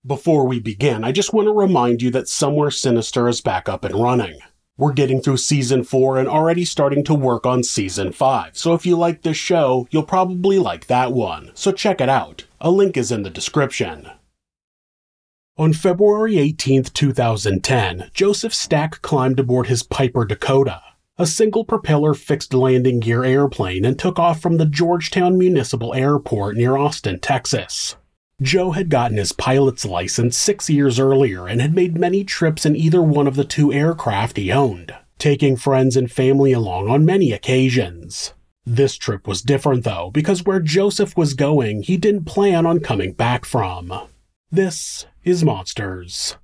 Before we begin, I just want to remind you that Somewhere Sinister is back up and running. We're getting through Season 4 and already starting to work on Season 5, so if you like this show, you'll probably like that one, so check it out. A link is in the description. On February 18, 2010, Joseph Stack climbed aboard his Piper Dakota, a single-propeller fixed-landing gear airplane, and took off from the Georgetown Municipal Airport near Austin, Texas. Joe had gotten his pilot's license 6 years earlier and had made many trips in either one of the two aircraft he owned, taking friends and family along on many occasions. This trip was different though, because where Joseph was going, he didn't plan on coming back from. This is Monsters.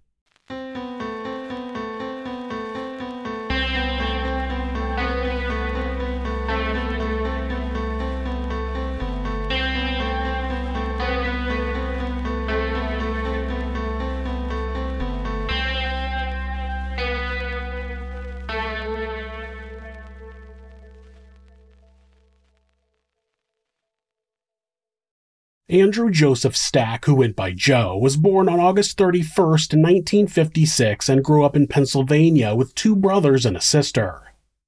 Andrew Joseph Stack, who went by Joe, was born on August 31, 1956 and grew up in Pennsylvania with two brothers and a sister.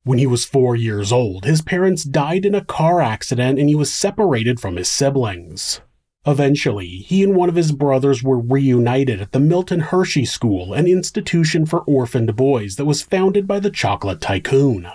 When he was 4 years old, his parents died in a car accident and he was separated from his siblings. Eventually, he and one of his brothers were reunited at the Milton Hershey School, an institution for orphaned boys that was founded by the chocolate tycoon.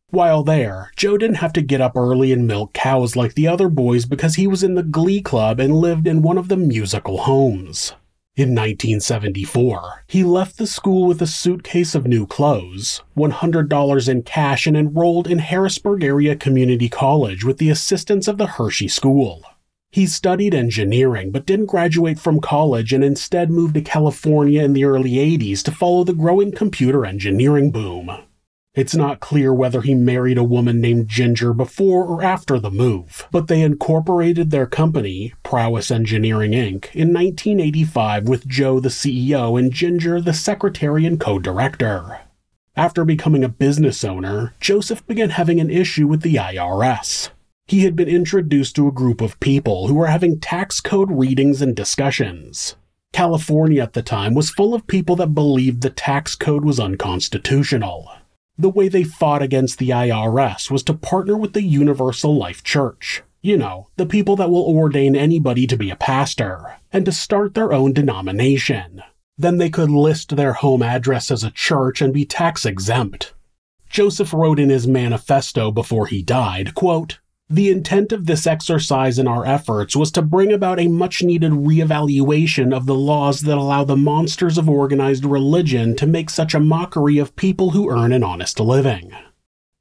While there, Joe didn't have to get up early and milk cows like the other boys because he was in the Glee Club and lived in one of the musical homes. In 1974, he left the school with a suitcase of new clothes, $100 in cash, and enrolled in Harrisburg Area Community College with the assistance of the Hershey School. He studied engineering but didn't graduate from college and instead moved to California in the early 80s to follow the growing computer engineering boom. It's not clear whether he married a woman named Ginger before or after the move, but they incorporated their company, Prowess Engineering Inc., in 1985 with Joe the CEO and Ginger the secretary and co-director. After becoming a business owner, Joseph began having an issue with the IRS. He had been introduced to a group of people who were having tax code readings and discussions. California at the time was full of people that believed the tax code was unconstitutional. The way they fought against the IRS was to partner with the Universal Life Church, the people that will ordain anybody to be a pastor, and to start their own denomination. Then they could list their home address as a church and be tax exempt. Joseph wrote in his manifesto before he died, quote, "The intent of this exercise in our efforts was to bring about a much-needed reevaluation of the laws that allow the monsters of organized religion to make such a mockery of people who earn an honest living."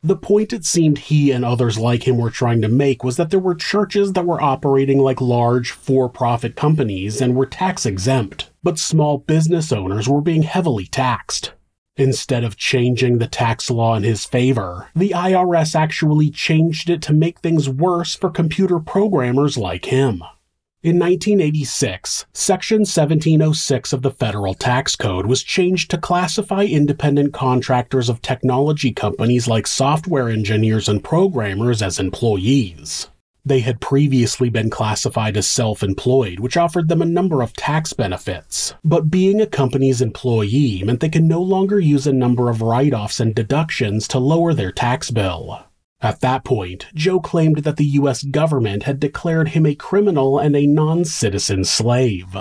The point it seemed he and others like him were trying to make was that there were churches that were operating like large, for-profit companies and were tax-exempt, but small business owners were being heavily taxed. Instead of changing the tax law in his favor, the IRS actually changed it to make things worse for computer programmers like him. In 1986, Section 1706 of the Federal Tax Code was changed to classify independent contractors of technology companies like software engineers and programmers as employees. They had previously been classified as self-employed, which offered them a number of tax benefits. But being a company's employee meant they could no longer use a number of write-offs and deductions to lower their tax bill. At that point, Joe claimed that the U.S. government had declared him a criminal and a non-citizen slave.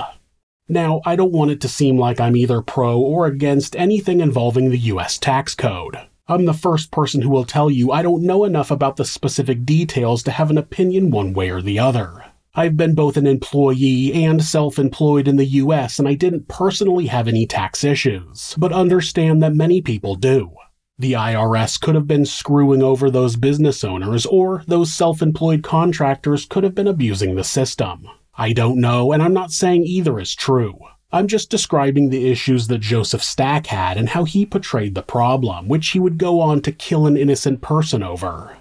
Now, I don't want it to seem like I'm either pro or against anything involving the U.S. tax code. I'm the first person who will tell you I don't know enough about the specific details to have an opinion one way or the other. I've been both an employee and self-employed in the US and I didn't personally have any tax issues, but understand that many people do. The IRS could have been screwing over those business owners, or those self-employed contractors could have been abusing the system. I don't know, and I'm not saying either is true. I'm just describing the issues that Joseph Stack had and how he portrayed the problem, which he would go on to kill an innocent person over.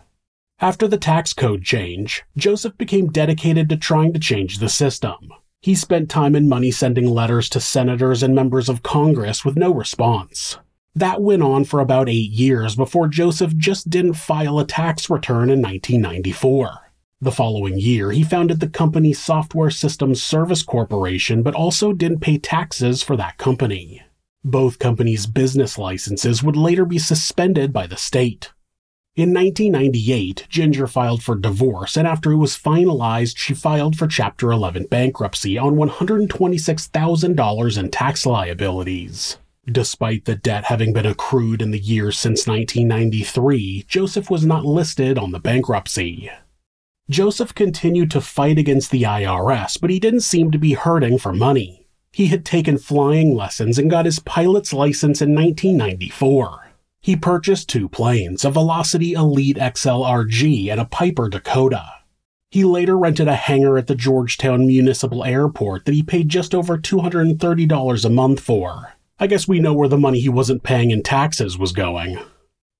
After the tax code change, Joseph became dedicated to trying to change the system. He spent time and money sending letters to senators and members of Congress with no response. That went on for about 8 years before Joseph just didn't file a tax return in 1994. The following year, he founded the company Software Systems Service Corporation, but also didn't pay taxes for that company. Both companies' business licenses would later be suspended by the state. In 1998, Ginger filed for divorce, and after it was finalized, she filed for Chapter 11 bankruptcy on $126,000 in tax liabilities. Despite the debt having been accrued in the years since 1993, Joseph was not listed on the bankruptcy. Joseph continued to fight against the IRS, but he didn't seem to be hurting for money. He had taken flying lessons and got his pilot's license in 1994. He purchased 2 planes, a Velocity Elite XLRG and a Piper Dakota. He later rented a hangar at the Georgetown Municipal Airport that he paid just over $230 a month for. I guess we know where the money he wasn't paying in taxes was going.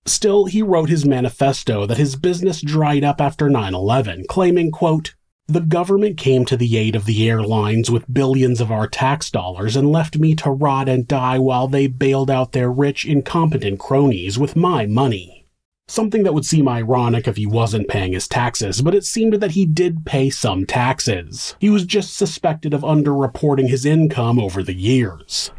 Still, he wrote his manifesto that his business dried up after 9/11, claiming, quote, "The government came to the aid of the airlines with billions of our tax dollars and left me to rot and die while they bailed out their rich, incompetent cronies with my money." Something that would seem ironic if he wasn't paying his taxes, but it seemed that he did pay some taxes. He was just suspected of underreporting his income over the years.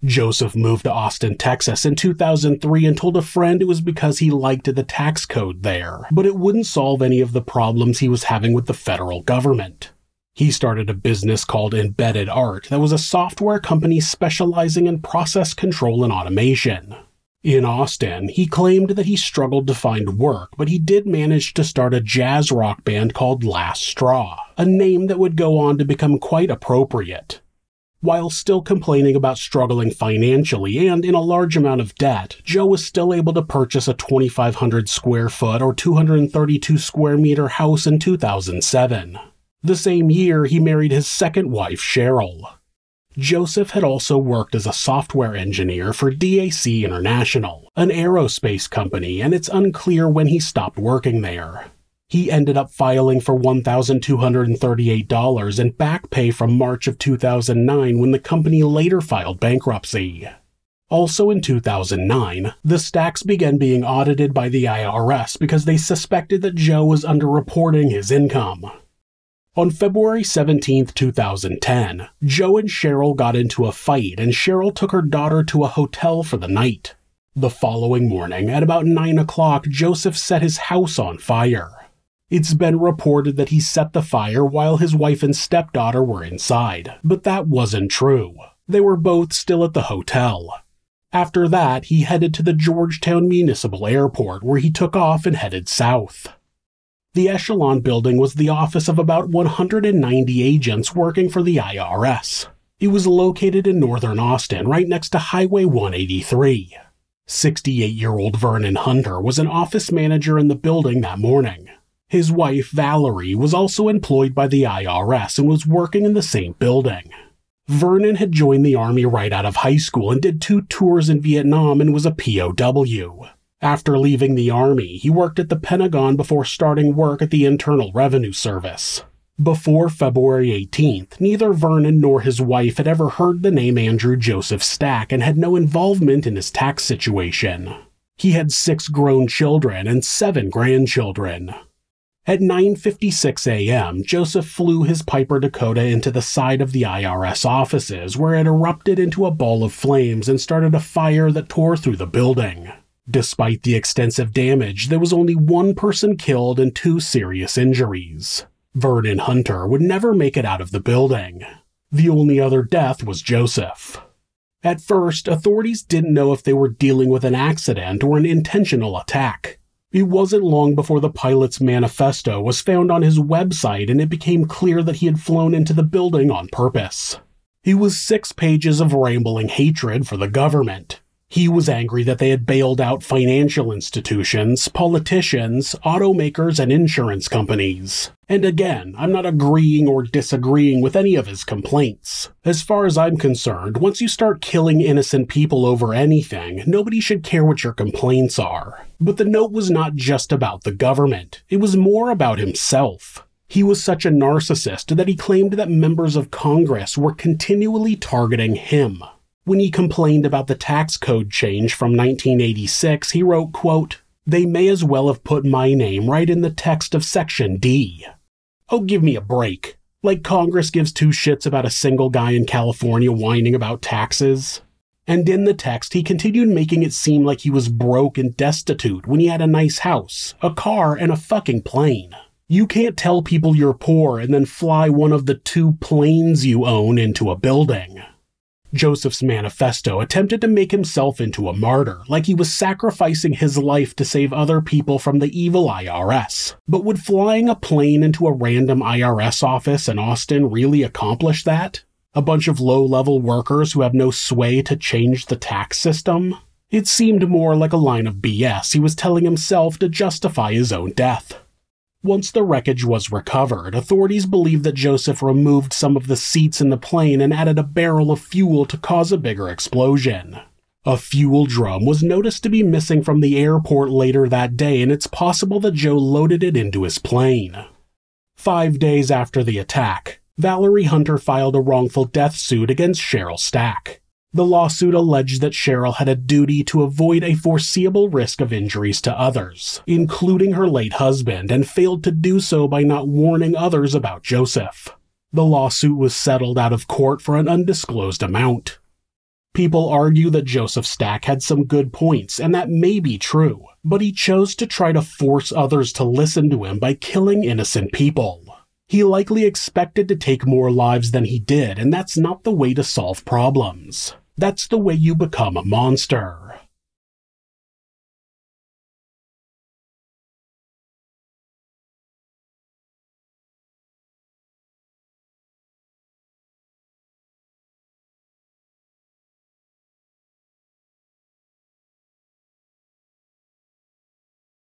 Joseph moved to Austin, Texas in 2003 and told a friend it was because he liked the tax code there, but it wouldn't solve any of the problems he was having with the federal government. He started a business called Embedded Art that was a software company specializing in process control and automation. In Austin, he claimed that he struggled to find work, but he did manage to start a jazz rock band called Last Straw, a name that would go on to become quite appropriate. While still complaining about struggling financially and in a large amount of debt, Joe was still able to purchase a 2,500 square foot or 232 square meter house in 2007. The same year, he married his second wife, Cheryl. Joseph had also worked as a software engineer for DAC International, an aerospace company, and it's unclear when he stopped working there. He ended up filing for $1,238 in back pay from March of 2009 when the company later filed bankruptcy. Also in 2009, the Stacks began being audited by the IRS because they suspected that Joe was underreporting his income. On February 17, 2010, Joe and Cheryl got into a fight and Cheryl took her daughter to a hotel for the night. The following morning, at about 9 o'clock, Joseph set his house on fire. It's been reported that he set the fire while his wife and stepdaughter were inside, but that wasn't true. They were both still at the hotel. After that, he headed to the Georgetown Municipal Airport, where he took off and headed south. The Echelon building was the office of about 190 agents working for the IRS. It was located in northern Austin, right next to Highway 183. 68-year-old Vernon Hunter was an office manager in the building that morning. His wife, Valerie, was also employed by the IRS and was working in the same building. Vernon had joined the Army right out of high school and did 2 tours in Vietnam and was a POW. After leaving the Army, he worked at the Pentagon before starting work at the Internal Revenue Service. Before February 18th, neither Vernon nor his wife had ever heard the name Andrew Joseph Stack and had no involvement in his tax situation. He had 6 grown children and 7 grandchildren. At 9:56 a.m., Joseph flew his Piper Dakota into the side of the IRS offices, where it erupted into a ball of flames and started a fire that tore through the building. Despite the extensive damage, there was only 1 person killed and 2 serious injuries. Vernon Hunter would never make it out of the building. The only other death was Joseph. At first, authorities didn't know if they were dealing with an accident or an intentional attack. It wasn't long before the pilot's manifesto was found on his website and it became clear that he had flown into the building on purpose. It was 6 pages of rambling hatred for the government. He was angry that they had bailed out financial institutions, politicians, automakers, and insurance companies. And again, I'm not agreeing or disagreeing with any of his complaints. As far as I'm concerned, once you start killing innocent people over anything, nobody should care what your complaints are. But the note was not just about the government. It was more about himself. He was such a narcissist that he claimed that members of Congress were continually targeting him. When he complained about the tax code change from 1986, he wrote, quote, They may as well have put my name right in the text of Section D. Oh, give me a break. Like Congress gives two shits about a single guy in California whining about taxes. And in the text, he continued making it seem like he was broke and destitute when he had a nice house, a car, and a fucking plane. You can't tell people you're poor and then fly one of the 2 planes you own into a building. Joseph's manifesto attempted to make himself into a martyr, like he was sacrificing his life to save other people from the evil IRS. But would flying a plane into a random IRS office in Austin really accomplish that? A bunch of low-level workers who have no sway to change the tax system? It seemed more like a line of BS he was telling himself to justify his own death. Once the wreckage was recovered, authorities believed that Joseph removed some of the seats in the plane and added a barrel of fuel to cause a bigger explosion. A fuel drum was noticed to be missing from the airport later that day, and it's possible that Joe loaded it into his plane. 5 days after the attack, Valerie Hunter filed a wrongful death suit against Cheryl Stack. The lawsuit alleged that Cheryl had a duty to avoid a foreseeable risk of injuries to others, including her late husband, and failed to do so by not warning others about Joseph. The lawsuit was settled out of court for an undisclosed amount. People argue that Joseph Stack had some good points, and that may be true, but he chose to try to force others to listen to him by killing innocent people. He likely expected to take more lives than he did, and that's not the way to solve problems. That's the way you become a monster.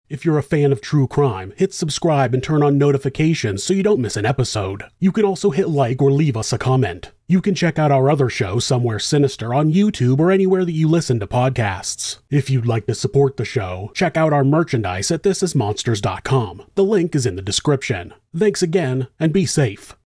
If you're a fan of true crime, hit subscribe and turn on notifications so you don't miss an episode. You can also hit like or leave us a comment. You can check out our other show, Somewhere Sinister, on YouTube or anywhere that you listen to podcasts. If you'd like to support the show, check out our merchandise at thisismonsters.com. The link is in the description. Thanks again, and be safe.